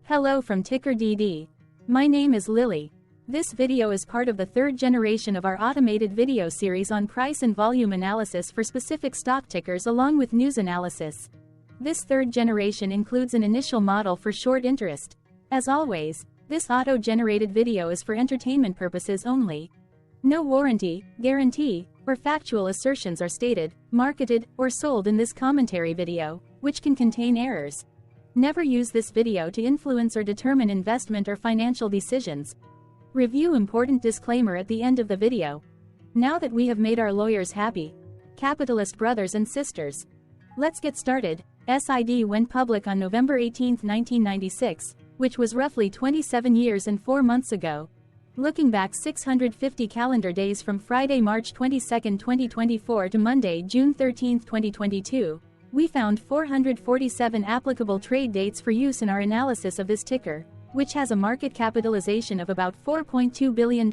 Hello from TickerDD. My name is Lily. This video is part of the third generation of our automated video series on price and volume analysis for specific stock tickers along with news analysis. This third generation includes an initial model for short interest. As always, this auto-generated video is for entertainment purposes only. No warranty, guarantee, or factual assertions are stated, marketed, or sold in this commentary video, which can contain errors. Never use this video to influence or determine investment or financial decisions. Review important disclaimer at the end of the video. Now that we have made our lawyers happy, capitalist brothers and sisters, let's get started. SID went public on November 18, 1996, which was roughly 27 years and 4 months ago. Looking back 650 calendar days from Friday, March 22, 2024 to Monday, June 13, 2022, we found 447 applicable trade dates for use in our analysis of this ticker, which has a market capitalization of about $4.2 billion.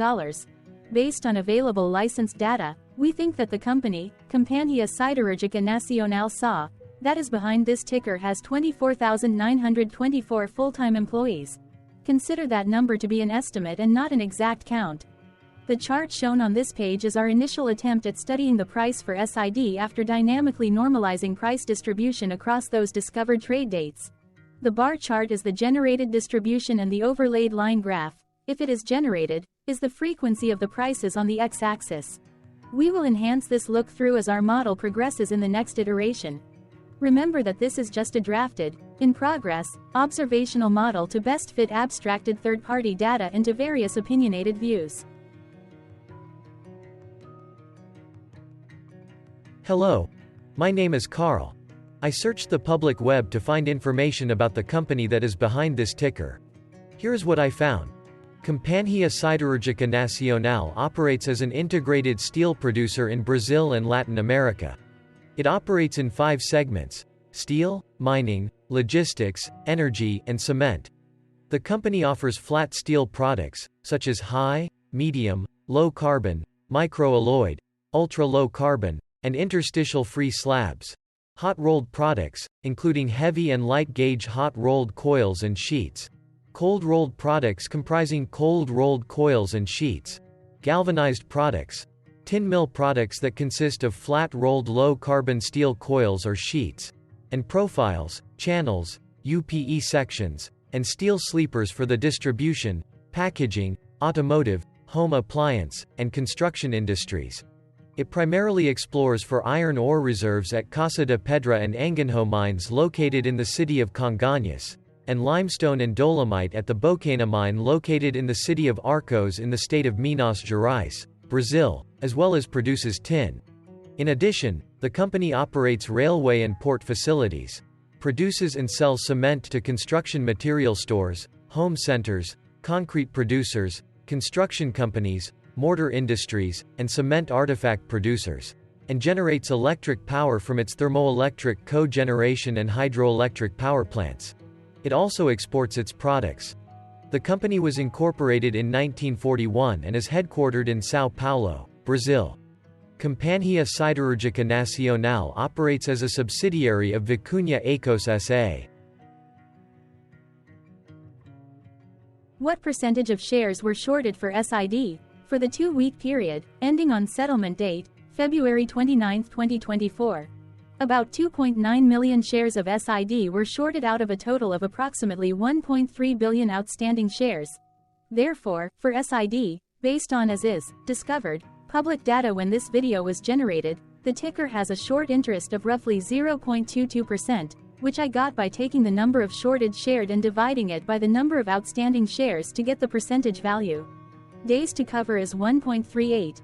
Based on available licensed data, we think that the company, Compañía Siderúrgica Nacional SA, that is behind this ticker has 24,924 full-time employees. Consider that number to be an estimate and not an exact count. The chart shown on this page is our initial attempt at studying the price for SID after dynamically normalizing price distribution across those discovered trade dates. The bar chart is the generated distribution and the overlaid line graph, if it is generated, is the frequency of the prices on the x-axis. We will enhance this look-through as our model progresses in the next iteration. Remember that this is just a drafted, in progress, observational model to best fit abstracted third-party data into various opinionated views. Hello. My name is Carl. I searched the public web to find information about the company that is behind this ticker. Here's what I found. Compañía Siderúrgica Nacional operates as an integrated steel producer in Brazil and Latin America. It operates in 5 segments: steel, mining, logistics, energy, and cement. The company offers flat steel products, such as high, medium, low carbon, microalloyed, ultra-low carbon, and interstitial-free slabs. Hot-rolled products, including heavy and light-gauge hot-rolled coils and sheets. Cold-rolled products comprising cold-rolled coils and sheets. Galvanized products. Tin mill products that consist of flat-rolled low-carbon steel coils or sheets. And profiles, channels, UPE sections, and steel sleepers for the distribution, packaging, automotive, home appliance, and construction industries. It primarily explores for iron ore reserves at Casa de Pedra and Anganho mines located in the city of Congonhas, and limestone and dolomite at the Bocaina mine located in the city of Arcos in the state of Minas Gerais, Brazil, as well as produces tin. In addition, the company operates railway and port facilities, produces and sells cement to construction material stores, home centers, concrete producers, construction companies, mortar industries, and cement artifact producers, and generates electric power from its thermoelectric cogeneration and hydroelectric power plants. It also exports its products. The company was incorporated in 1941 and is headquartered in São Paulo, Brazil. Compañía Siderúrgica Nacional operates as a subsidiary of Vicunha Ecos S.A. What percentage of shares were shorted for SID? For the 2-week period, ending on settlement date, February 29, 2024. About 2.9 million shares of SID were shorted out of a total of approximately 1.3 billion outstanding shares. Therefore, for SID, based on as is, discovered, public data when this video was generated, the ticker has a short interest of roughly 0.22%, which I got by taking the number of shorted shared and dividing it by the number of outstanding shares to get the percentage value. Days to cover is 1.38.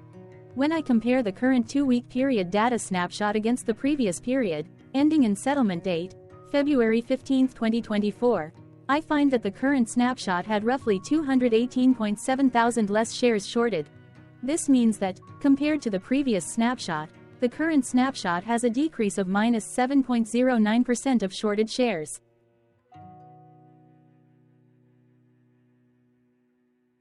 When I compare the current 2-week period data snapshot against the previous period, ending in settlement date, February 15, 2024, I find that the current snapshot had roughly 218.7 thousand less shares shorted. This means that, compared to the previous snapshot, the current snapshot has a decrease of minus 7.09% of shorted shares.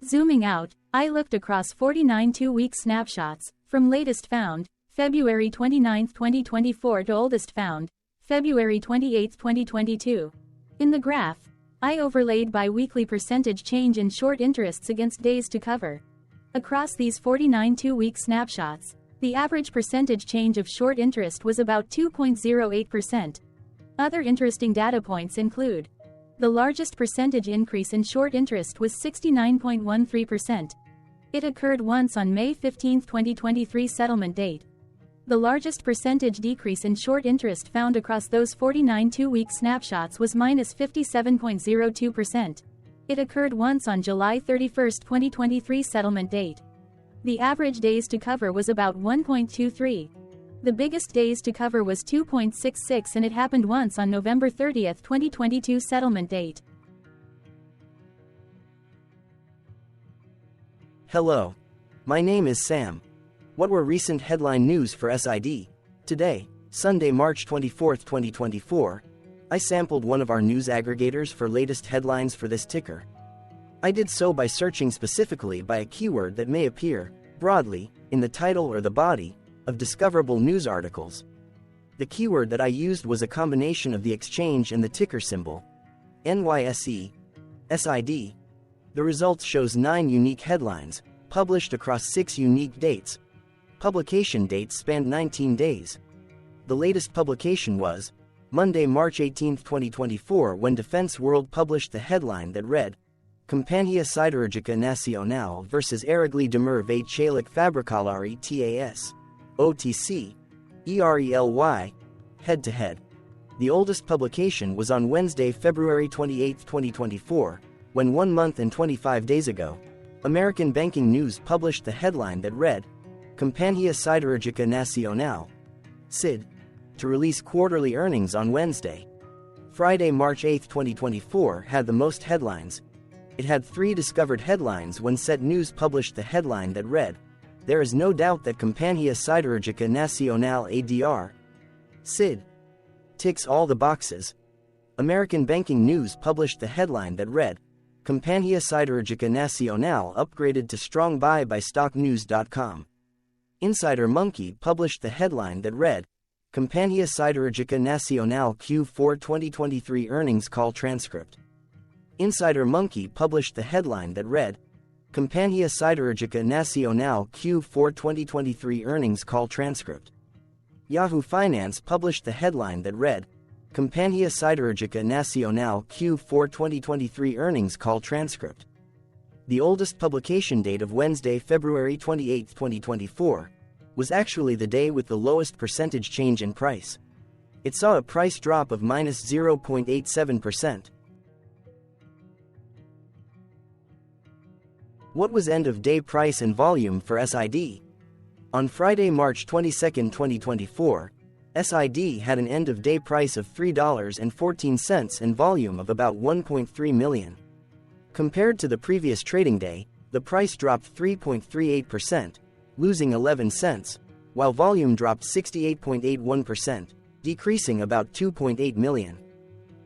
Zooming out, I looked across 49 2-week snapshots, from latest found, February 29, 2024 to oldest found, February 28, 2022. In the graph, I overlaid bi-weekly percentage change in short interests against days to cover. Across these 49 two-week snapshots, the average percentage change of short interest was about 2.08%. Other interesting data points include: the largest percentage increase in short interest was 69.13%. It occurred once on May 15, 2023 settlement date. The largest percentage decrease in short interest found across those 49 two-week snapshots was -57.02%. It occurred once on July 31, 2023 settlement date. The average days to cover was about 1.23. The biggest days to cover was 2.66, and it happened once on November 30, 2022 settlement date. Hello. My name is Sam. What were recent headline news for SID? Today, Sunday, March 24, 2024, I sampled one of our news aggregators for latest headlines for this ticker. I did so by searching specifically by a keyword that may appear, broadly, in the title or the body of discoverable news articles. The keyword that I used was a combination of the exchange and the ticker symbol, NYSE, SID. The results shows 9 unique headlines, published across 6 unique dates. Publication dates spanned 19 days. The latest publication was Monday, March 18, 2024, when Defense World published the headline that read, Companhia Siderúrgica Nacional versus Arregli de Merve Fabricalari TAS, OTC, ERELY, head-to-head. The oldest publication was on Wednesday, February 28, 2024, when 1 month and 25 days ago, American Banking News published the headline that read, Companhia Siderúrgica Nacional, SID, to release quarterly earnings on Wednesday. Friday, March 8, 2024 had the most headlines. It had 3 discovered headlines when SET News published the headline that read, There is no doubt that Companhia Siderúrgica Nacional ADR, SID, ticks all the boxes. American Banking News published the headline that read, Companhia Siderúrgica Nacional upgraded to strong buy by StockNews.com. Insider Monkey published the headline that read, Companhia Siderúrgica Nacional Q4 2023 earnings call transcript. Insider Monkey published the headline that read, Companhia Siderúrgica Nacional Q4 2023 earnings call transcript. Yahoo Finance published the headline that read, Companhia Siderúrgica Nacional Q4 2023 earnings call transcript. The oldest publication date of Wednesday, February 28, 2024, was actually the day with the lowest percentage change in price. It saw a price drop of -0.87%. What was end-of-day price and volume for SID? On Friday, March 22, 2024, SID had an end-of-day price of $3.14 and volume of about 1.3 million. Compared to the previous trading day, the price dropped 3.38%, losing 11 cents, while volume dropped 68.81%, decreasing about 2.8 million.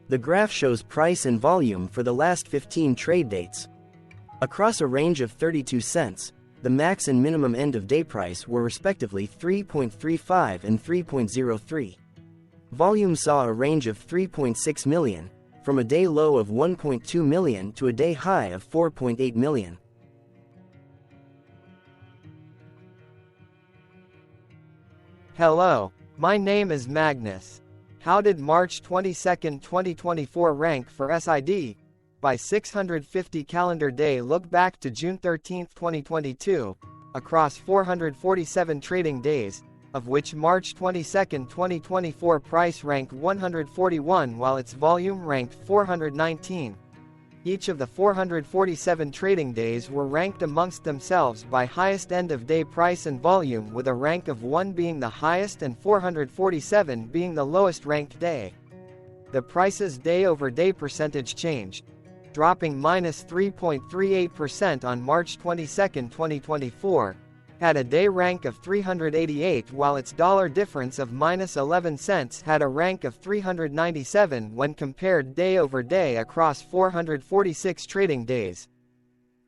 The graph shows price and volume for the last 15 trade dates. Across a range of 32 cents, the max and minimum end-of-day price were respectively 3.35 and 3.03. Volume saw a range of 3.6 million, from a day low of 1.2 million to a day high of 4.8 million. Hello, my name is Magnus. How did March 22, 2024 rank for SID? By 650 calendar day look back to June 13, 2022, across 447 trading days, of which March 22, 2024 price ranked 141 while its volume ranked 419. Each of the 447 trading days were ranked amongst themselves by highest end-of-day price and volume, with a rank of 1 being the highest and 447 being the lowest ranked day. The price's day-over-day percentage changed, dropping -3.38% on March 22, 2024, had a day rank of 388 while its dollar difference of -11 cents had a rank of 397 when compared day over day across 446 trading days.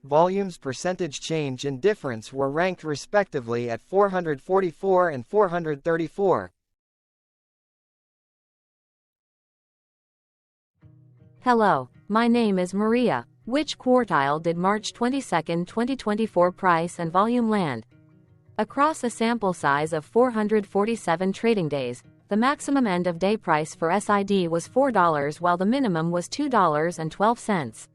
Volume's percentage change and difference were ranked respectively at 444 and 434. Hello. My name is Maria. Which quartile did March 22, 2024 price and volume land? Across a sample size of 447 trading days, the maximum end of day price for SID was $4 while the minimum was $2.12.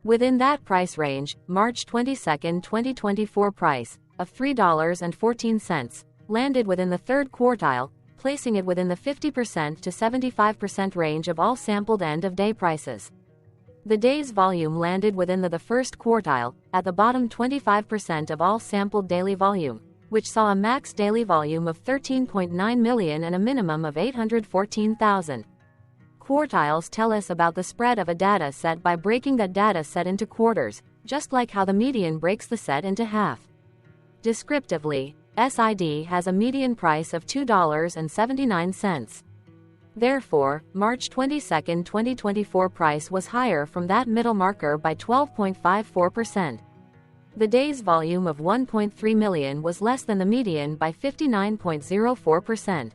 Within that price range, March 22, 2024 price of $3.14 landed within the third quartile, placing it within the 50% to 75% range of all sampled end of day prices. The day's volume landed within the first quartile, at the bottom 25% of all sampled daily volume, which saw a max daily volume of 13.9 million and a minimum of 814,000. Quartiles tell us about the spread of a data set by breaking that data set into quarters, just like how the median breaks the set into half. Descriptively, SID has a median price of $2.79. Therefore, March 22, 2024 price was higher from that middle marker by 12.54%. The day's volume of 1.3 million was less than the median by 59.04%.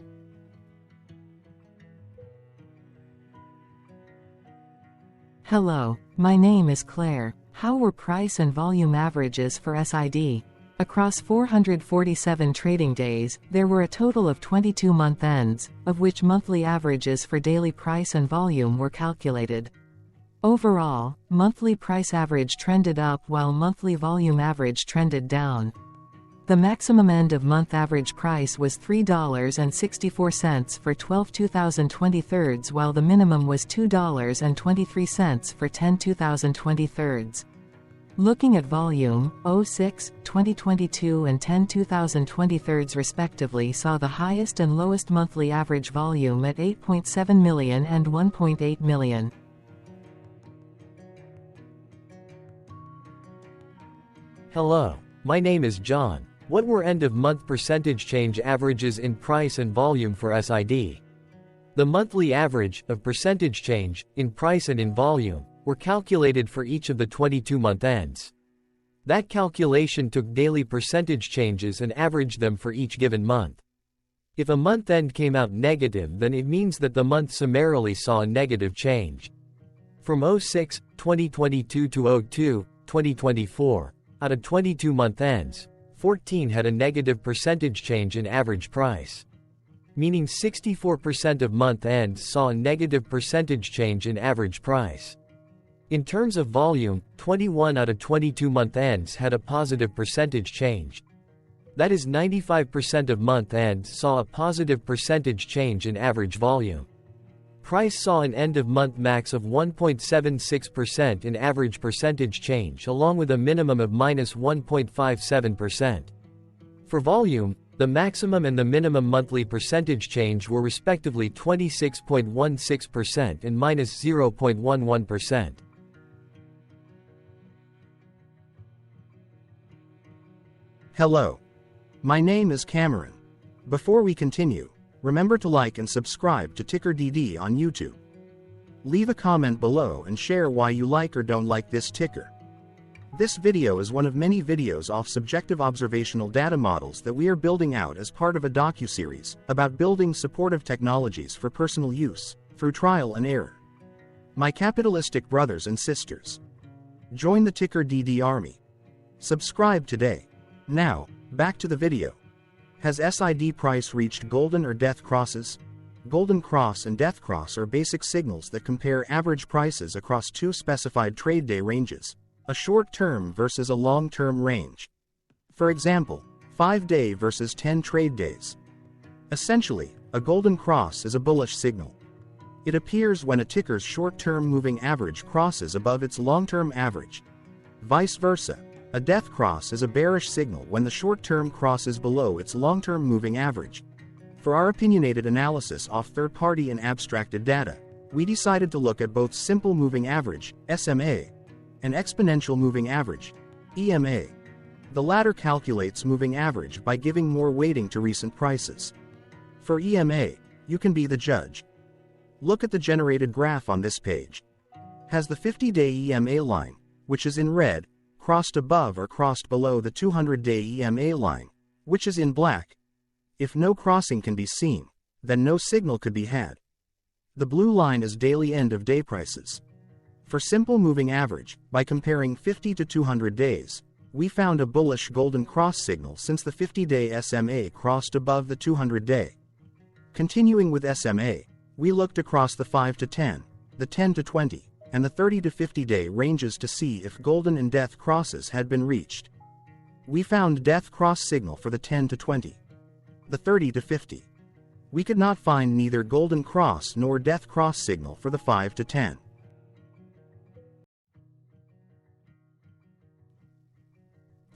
Hello, my name is Claire. How were price and volume averages for SID? Across 447 trading days, there were a total of 22 month ends, of which monthly averages for daily price and volume were calculated. Overall, monthly price average trended up while monthly volume average trended down. The maximum end of month average price was $3.64 for 12/2023 while the minimum was $2.23 for 10/2023. Looking at volume, 06, 2022 and 10/2023 respectively saw the highest and lowest monthly average volume at 8.7 million and 1.8 million. Hello, my name is John. What were end-of-month percentage change averages in price and volume for SID? The monthly average of percentage change in price and in volume were calculated for each of the 22-month ends. That calculation took daily percentage changes and averaged them for each given month. If a month end came out negative, then it means that the month summarily saw a negative change. From 06, 2022 to 02, 2024, out of 22 month ends, 14 had a negative percentage change in average price. Meaning 64% of month ends saw a negative percentage change in average price. In terms of volume, 21 out of 22 month ends had a positive percentage change. That is 95% of month ends saw a positive percentage change in average volume. Price saw an end-of-month max of 1.76% in average percentage change along with a minimum of -1.57%. For volume, the maximum and the minimum monthly percentage change were respectively 26.16% and -0.11%. Hello. My name is Cameron. Before we continue, remember to like and subscribe to TickerDD on YouTube. Leave a comment below and share why you like or don't like this ticker. This video is one of many videos off subjective observational data models that we are building out as part of a docuseries about building supportive technologies for personal use, through trial and error. My capitalistic brothers and sisters, join the TickerDD army. Subscribe today. Now, back to the video. Has SID price reached golden or death crosses? Golden cross and death cross are basic signals that compare average prices across two specified trade day ranges, a short-term versus a long-term range. For example, 5-day versus 10 trade days. Essentially, a golden cross is a bullish signal. It appears when a ticker's short-term moving average crosses above its long-term average. Vice versa, a death cross is a bearish signal when the short-term crosses below its long-term moving average. For our opinionated analysis off third-party and abstracted data, we decided to look at both simple moving average, SMA, and exponential moving average, EMA. The latter calculates moving average by giving more weighting to recent prices. For EMA, you can be the judge. Look at the generated graph on this page. Has the 50-day EMA line, which is in red, crossed above or crossed below the 200-day EMA line, which is in black? If no crossing can be seen, then no signal could be had. The blue line is daily end of day prices. For simple moving average, by comparing 50 to 200 days, we found a bullish golden cross signal since the 50-day SMA crossed above the 200-day. Continuing with SMA, we looked across the 5 to 10, the 10 to 20, and the 30 to 50-day ranges to see if golden and death crosses had been reached. We found death cross signal for the 10 to 20. The 30 to 50. We could not find neither golden cross nor death cross signal for the 5 to 10.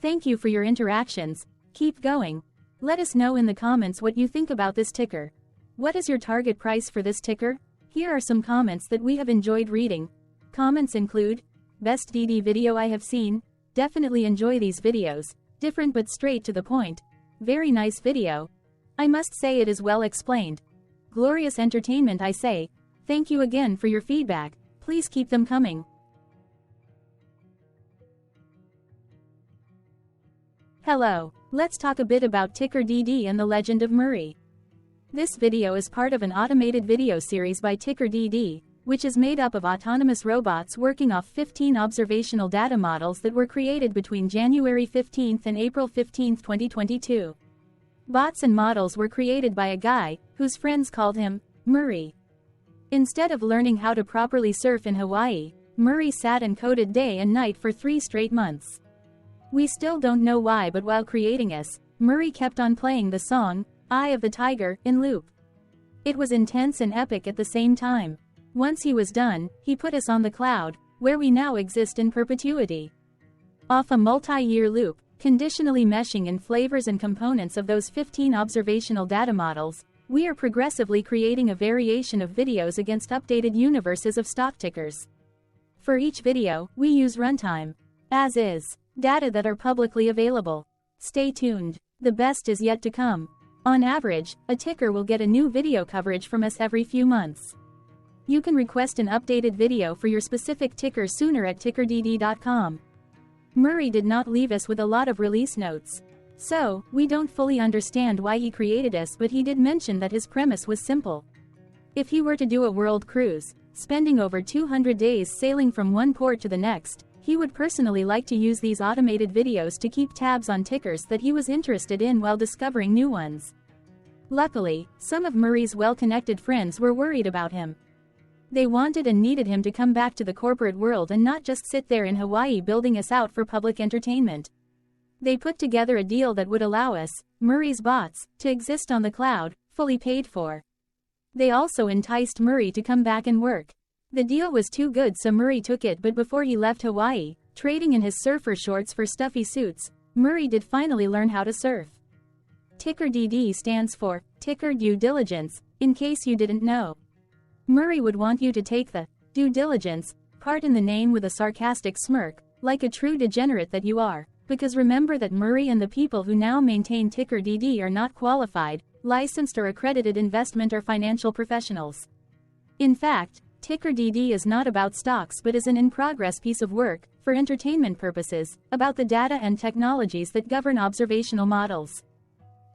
Thank you for your interactions. Keep going. Let us know in the comments what you think about this ticker. What is your target price for this ticker? Here are some comments that we have enjoyed reading. Comments include, best DD video I have seen, definitely enjoy these videos, different but straight to the point, very nice video. I must say it is well explained. Glorious entertainment I say, thank you again for your feedback, please keep them coming. Hello, let's talk a bit about TickerDD and the legend of Murray. This video is part of an automated video series by TickerDD, which is made up of autonomous robots working off 15 observational data models that were created between January 15 and April 15, 2022. Bots and models were created by a guy, whose friends called him Murray. Instead of learning how to properly surf in Hawaii, Murray sat and coded day and night for 3 straight months. We still don't know why, but while creating us, Murray kept on playing the song, Eye of the Tiger, in loop. It was intense and epic at the same time. Once he was done, he put us on the cloud, where we now exist in perpetuity. Off a multi-year loop, conditionally meshing in flavors and components of those 15 observational data models, we are progressively creating a variation of videos against updated universes of stock tickers. For each video, we use runtime, as is, data that are publicly available. Stay tuned, the best is yet to come. On average, a ticker will get a new video coverage from us every few months. You can request an updated video for your specific ticker sooner at TickerDD.com. Murray did not leave us with a lot of release notes. So, we don't fully understand why he created us, but he did mention that his premise was simple. If he were to do a world cruise, spending over 200 days sailing from one port to the next, he would personally like to use these automated videos to keep tabs on tickers that he was interested in while discovering new ones. Luckily, some of Murray's well-connected friends were worried about him. They wanted and needed him to come back to the corporate world and not just sit there in Hawaii building us out for public entertainment. They put together a deal that would allow us, Murray's bots, to exist on the cloud, fully paid for. They also enticed Murray to come back and work. The deal was too good, so Murray took it, but before he left Hawaii, trading in his surfer shorts for stuffy suits, Murray did finally learn how to surf. TickerDD stands for Ticker Due Diligence, in case you didn't know. Murray would want you to take the due diligence part in the name with a sarcastic smirk, like a true degenerate that you are, because remember that Murray and the people who now maintain TickerDD are not qualified, licensed or accredited investment or financial professionals. In fact, TickerDD is not about stocks but is an in-progress piece of work, for entertainment purposes, about the data and technologies that govern observational models.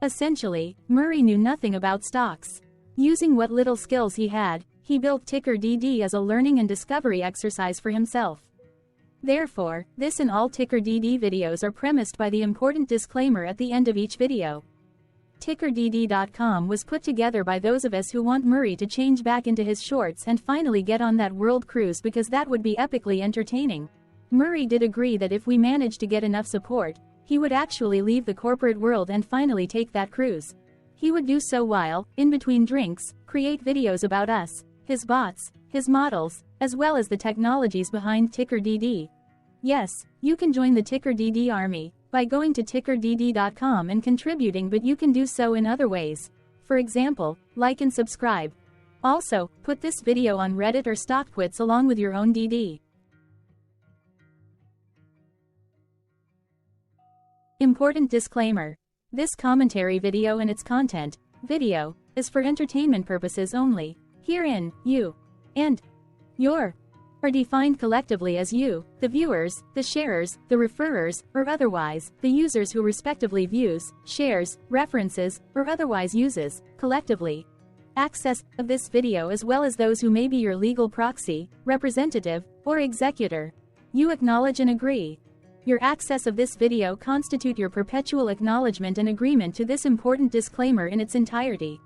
Essentially, Murray knew nothing about stocks. Using what little skills he had, he built TickerDD as a learning and discovery exercise for himself. Therefore, this and all TickerDD videos are premised by the important disclaimer at the end of each video. TickerDD.com was put together by those of us who want Murray to change back into his shorts and finally get on that world cruise, because that would be epically entertaining. Murray did agree that if we managed to get enough support, he would actually leave the corporate world and finally take that cruise. He would do so while, in between drinks, create videos about us, his bots, his models, as well as the technologies behind TickerDD. Yes, you can join the TickerDD army by going to TickerDD.com and contributing, but you can do so in other ways. For example, like and subscribe. Also, put this video on Reddit or StockTwits along with your own DD. Important disclaimer. This commentary video and its content, video, is for entertainment purposes only. Herein, you and your are defined collectively as you, the viewers, the sharers, the referrers, or otherwise, the users who respectively views, shares, references, or otherwise uses, collectively. access of this video as well as those who may be your legal proxy, representative, or executor. You acknowledge and agree. Your access of this video constitute your perpetual acknowledgement and agreement to this important disclaimer in its entirety.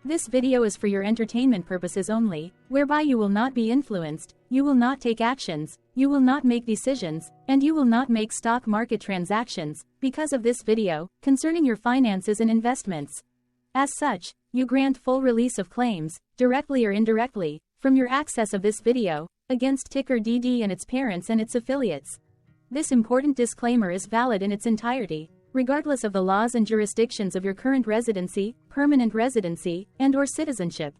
This video is for your entertainment purposes only, whereby you will not be influenced, you will not take actions, you will not make decisions, and you will not make stock market transactions, because of this video, concerning your finances and investments. As such, you grant full release of claims, directly or indirectly, from your access of this video, against TickerDD and its parents and its affiliates. This important disclaimer is valid in its entirety, regardless of the laws and jurisdictions of your current residency, permanent residency, and/or citizenship.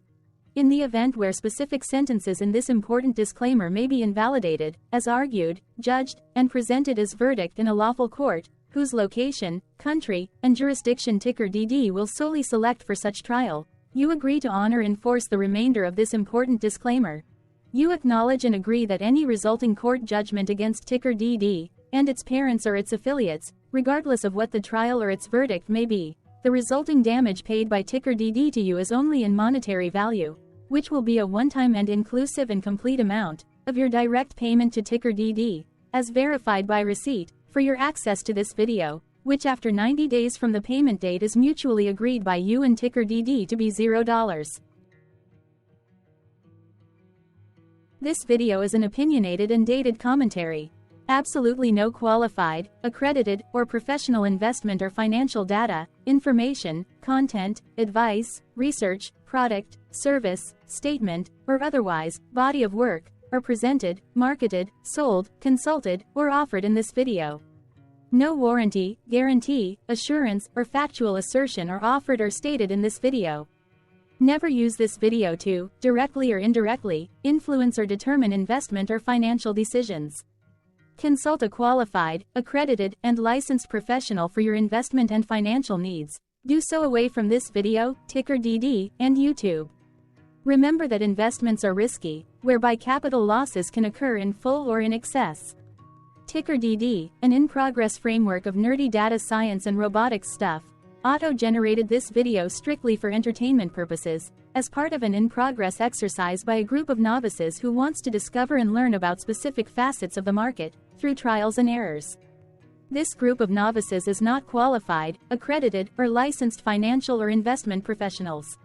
In the event where specific sentences in this important disclaimer may be invalidated, as argued, judged, and presented as verdict in a lawful court, whose location, country, and jurisdiction TickerDD will solely select for such trial, you agree to honor and enforce the remainder of this important disclaimer. You acknowledge and agree that any resulting court judgment against TickerDD, and its parents or its affiliates, regardless of what the trial or its verdict may be, the resulting damage paid by TickerDD to you is only in monetary value, which will be a one-time and inclusive and complete amount of your direct payment to TickerDD, as verified by receipt, for your access to this video, which after 90 days from the payment date is mutually agreed by you and TickerDD to be $0. This video is an opinionated and dated commentary. Absolutely no qualified, accredited, or professional investment or financial data, information, content, advice, research, product, service, statement, or otherwise, body of work, are presented, marketed, sold, consulted, or offered in this video. No warranty, guarantee, assurance, or factual assertion are offered or stated in this video. Never use this video to, directly or indirectly, influence or determine investment or financial decisions. Consult a qualified, accredited, and licensed professional for your investment and financial needs. Do so away from this video, TickerDD, and YouTube. Remember that investments are risky, whereby capital losses can occur in full or in excess. TickerDD, an in-progress framework of nerdy data science and robotics stuff, auto-generated this video strictly for entertainment purposes, as part of an in-progress exercise by a group of novices who wants to discover and learn about specific facets of the market, through trials and errors. This group of novices is not qualified, accredited, or licensed financial or investment professionals.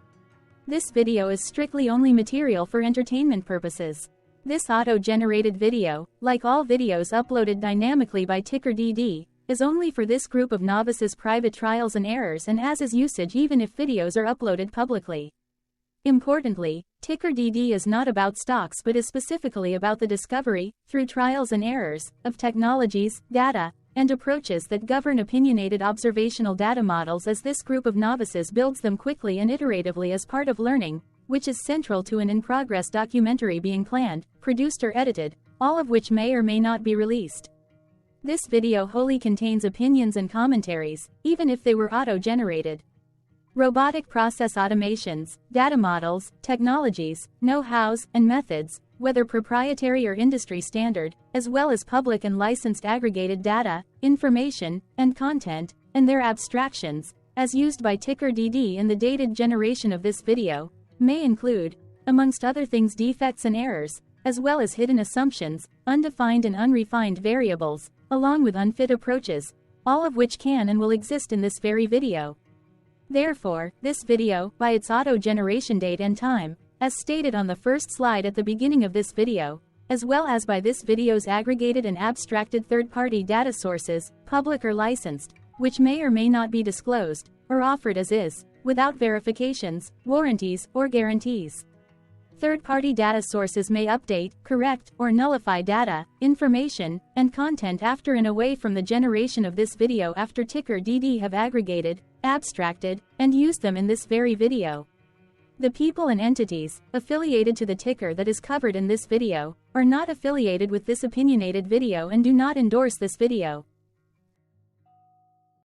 This video is strictly only material for entertainment purposes. This auto-generated video, like all videos uploaded dynamically by TickerDD, is only for this group of novices' private trials and errors and as is usage even if videos are uploaded publicly. Importantly, TickerDD is not about stocks but is specifically about the discovery, through trials and errors, of technologies, data, and approaches that govern opinionated observational data models as this group of novices builds them quickly and iteratively as part of learning, which is central to an in-progress documentary being planned, produced or edited, all of which may or may not be released. This video wholly contains opinions and commentaries, even if they were auto-generated. Robotic process automations, data models, technologies, know-hows, and methods, whether proprietary or industry standard, as well as public and licensed aggregated data, information, and content, and their abstractions, as used by TickerDD in the dated generation of this video, may include, amongst other things, defects and errors, as well as hidden assumptions, undefined and unrefined variables, along with unfit approaches, all of which can and will exist in this very video. Therefore, this video, by its auto-generation date and time, as stated on the first slide at the beginning of this video, as well as by this video's aggregated and abstracted third-party data sources, public or licensed, which may or may not be disclosed, or offered as is, without verifications, warranties, or guarantees. Third-party data sources may update, correct, or nullify data, information, and content after and away from the generation of this video after TickerDD have aggregated, abstracted, and used them in this very video. The people and entities, affiliated to the ticker that is covered in this video, are not affiliated with this opinionated video and do not endorse this video.